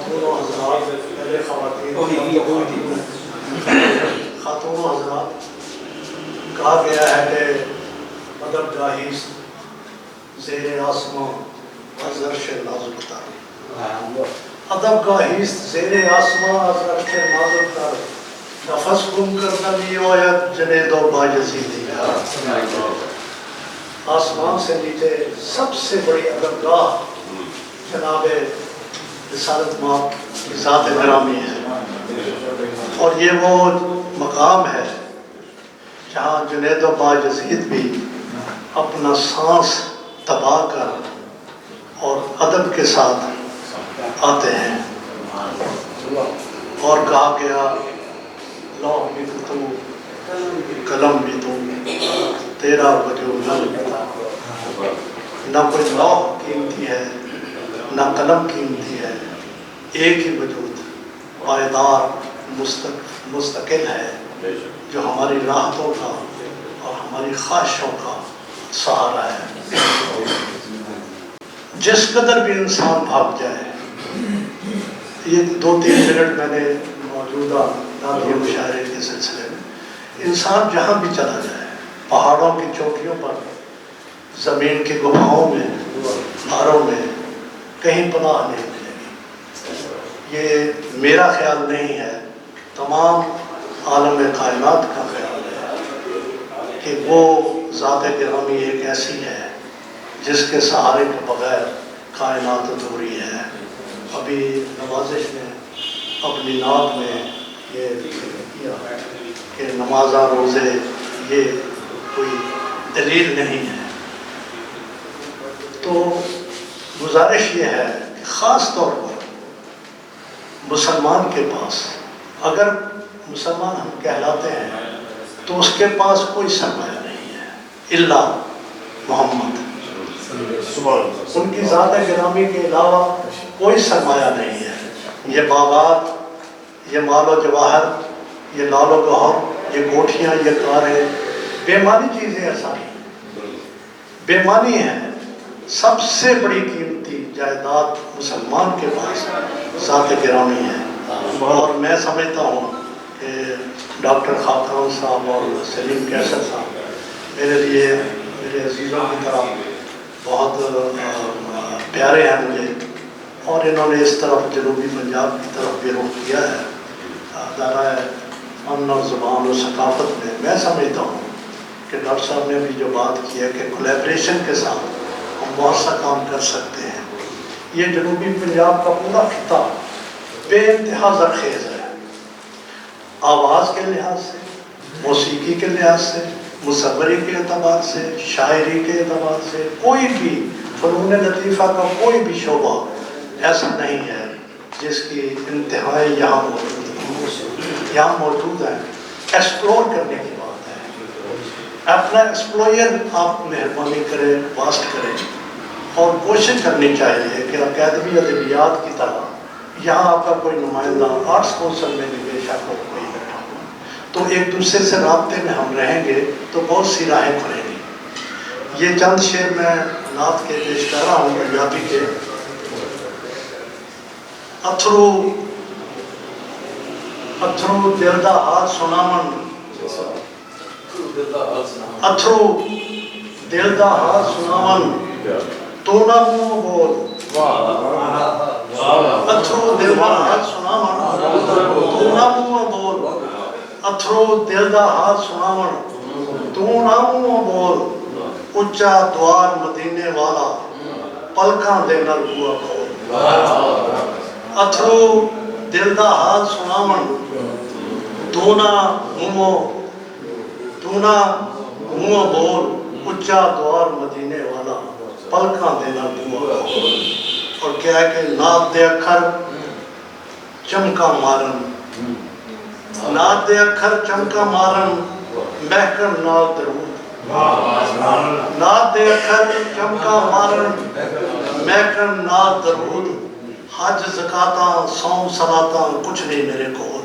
خاتون و حضرات، پہلے خواتین خاتون و حضرات، کہا گیا ہے کہ ادب گاہی زیر آسمان از عرش نازک تر، ادب گاہی زیر آسمان از عرش نازک تر، نفس گم کر نمی آید جنید و بایزیدی۔ آسمان سے نیچے سب سے بڑی ادب گاہ جناب رسالت مآب کی ذات گرامی ہے، اور یہ وہ مقام ہے جہاں جنید و بایزید بھی اپنا سانس دبا کر اور ادب کے ساتھ آتے ہیں۔ اور کہا گیا لوح بھی تو قلم بھی تو تیرا وجود نہ کوئی لوح قیمتی ہے نہ قلم قیمتی ہے، ایک ہی وجود پائیدار مستقل ہے جو ہماری راحتوں کا اور ہماری خواہشوں کا سہارا ہے۔ جس قدر بھی انسان بھاگ جائے، یہ 2-3 منٹ میں نے موجودہ نعتیہ مشاعرے کے سلسلے میں، انسان جہاں بھی چلا جائے، پہاڑوں کی چوٹیوں پر، زمین کی گفاؤں میں، غاروں میں، کہیں پناہ نہیں ملے گی۔ یہ میرا خیال نہیں ہے، تمام عالم کائنات کا خیال ہے کہ وہ ذات گرامی ایک ایسی ہے جس کے سہارے کے بغیر کائنات ادھوری ہے۔ ابھی نوازش نے اپنی نعت میں یہ ذکر کیا کہ نمازاں روزے یہ کوئی دلیل نہیں ہے، تو گزارش یہ ہے کہ خاص طور پر مسلمان کے پاس، اگر مسلمان ہم کہلاتے ہیں تو اس کے پاس کوئی سرمایہ نہیں ہے الا محمد، ان کی ذات گرامی کے علاوہ کوئی سرمایہ نہیں ہے۔ یہ باغات، یہ مال و جواہر، یہ لال و گوہر، یہ کوٹھیاں، یہ کاریں، بے معنی چیزیں ہیں ساری، بے معنی ہیں۔ سب سے بڑی قیمتی جائیداد مسلمان کے پاس ذات گرامی ہے، اور میں سمجھتا ہوں کہ ڈاکٹر خاقان صاحب اور سلیم کیسر صاحب میرے لیے، میرے عزیزوں کی طرح بہت پیارے ہیں مجھے، اور انہوں نے اس طرف جنوبی پنجاب کی طرف بھی رخ کیا ہے دارائے امن و زبان و ثقافت میں۔ میں سمجھتا ہوں کہ ڈاکٹر صاحب نے بھی جو بات کی ہے کہ کولیبریشن کے ساتھ ہم بہت سا کام کر سکتے ہیں۔ یہ جنوبی پنجاب کا پورا خطہ بے انتہا زرخیز ہے، آواز کے لحاظ سے، موسیقی کے لحاظ سے، مصوری کے اعتبار سے، شاعری کے اعتبار سے، کوئی بھی فنون لطیفہ کا کوئی بھی شعبہ ایسا نہیں ہے جس کی انتہائی یہاں موجود ہے۔ ایکسپلور کرنے کی بات ہے، اپنا ایکسپلوئر آپ مہربانی کریں، واسٹ کریں، اور کوشش کرنی چاہیے کہ اکیڈمی ادبیات کی طرح یہاں آپ کا کوئی نمائندہ آرٹس کونسل میں بھی بے شک ہو کوئی بیٹھا ہو، تو ایک دوسرے سے رابطے میں ہم رہیں گے تو بہت سی راہیں کھلیں گی۔ یہ چند شعر میں نعت کے پیش کر رہا ہوں پنجابی کے۔ اتھرو دل دا حال سناون، اتھرو دل دا حال سناون تو نہ منہ بول، اتھرو دل دا حال سناون تو نہ منہ بول، اتھرو دل دا حال سناون تو نہ منہ بول، اچا دوار مدینے والا پلکاں دے نال بوا کھول۔ اتھرو دل دا حال سناون تو نہ منہ بول، اچا دوار مدینے والا پلکاں دے نال بوا کھول۔ اور کیا ہے کہ نعت دے اکھر چمکا مارن، نعت دے اکھر چمکا مارن مہکن نال درود، نعت دے اکھر چمکا مارن مہکن نال درود، حج زکاتاں سوم صلاتاں کچھ نہیں میرے کول۔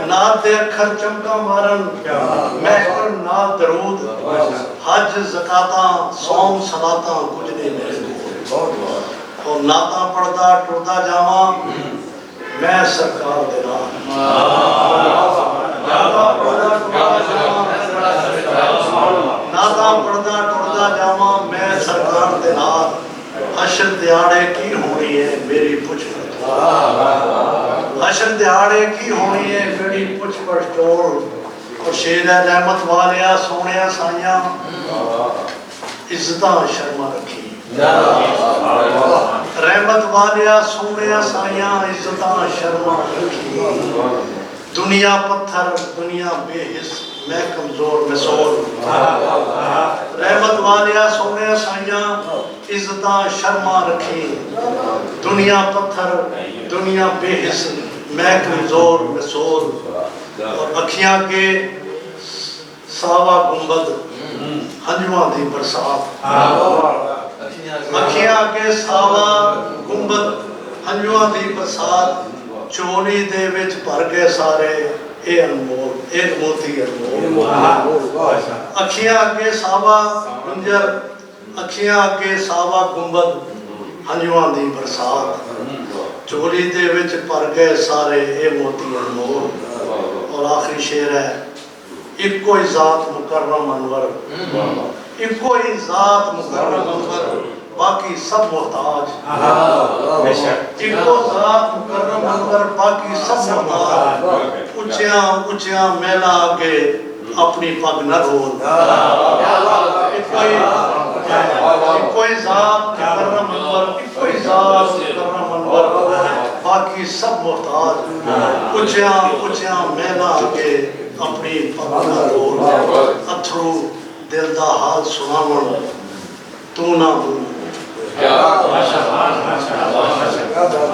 نعت دے اکھر چمکا مارن مہکن نال درود، حج زکاتاں سوم صلاتاں کچھ نہیں میرے کول۔ اور نعتاں پڑھدا ٹردا جاواں میں سرکار دے نال نعتاں پڑھدا ٹردا جاواں میں سرکار دے نال حشر دیاڑے کی ہونی ہے میری پوچھ پڑھ حشر دیاڑے کی ہونی ہے میری پوچھ پڑھ ٹول اور شیر رحمت والیا سونیا سائیاں عزتاں شرما رکھی رحمت والیا سونیا سائیاں عزتاں شرما رکھی دنیا پتھر دنیا بے حس میں کمزور مسول رحمت والیا سونیا سائیاں عزتاں شرما رکھی دنیا پتھر دنیا بے حس میں کمزور مسول اور اکھیاں کے ساوا گنبد ہنجواں دی برسات اکھیاں کے ساوا گنبد ہنجواں دی برسات چولی دے وچ بھر گئے سارے اے انمول ایک موتی انمول اکھیاں کے ساوا گنجر اکھیاں کے ساوا گنبد ہنجواں دی برسات چولی دے وچ بھر گئے سارے اے موتی انمول اور آخری شعر ہے ایکو ہی ذات مکرم انور ایکو ہی ذات مکرم انور باقی سب محتاج ایکو ذات مکرم انور باقی سب محتاج اچھیاں اچھیاں میلا آگے اپنی پگ نہ رول ایکو ہی ذات مکرم انور ایکو ہی ذات مکرم انور باقی سب محتاج اچھیاں اچھیاں میلا آگے اپنی پگ نہ رول اتھرو دل دا حال سناون تو نہ ہوں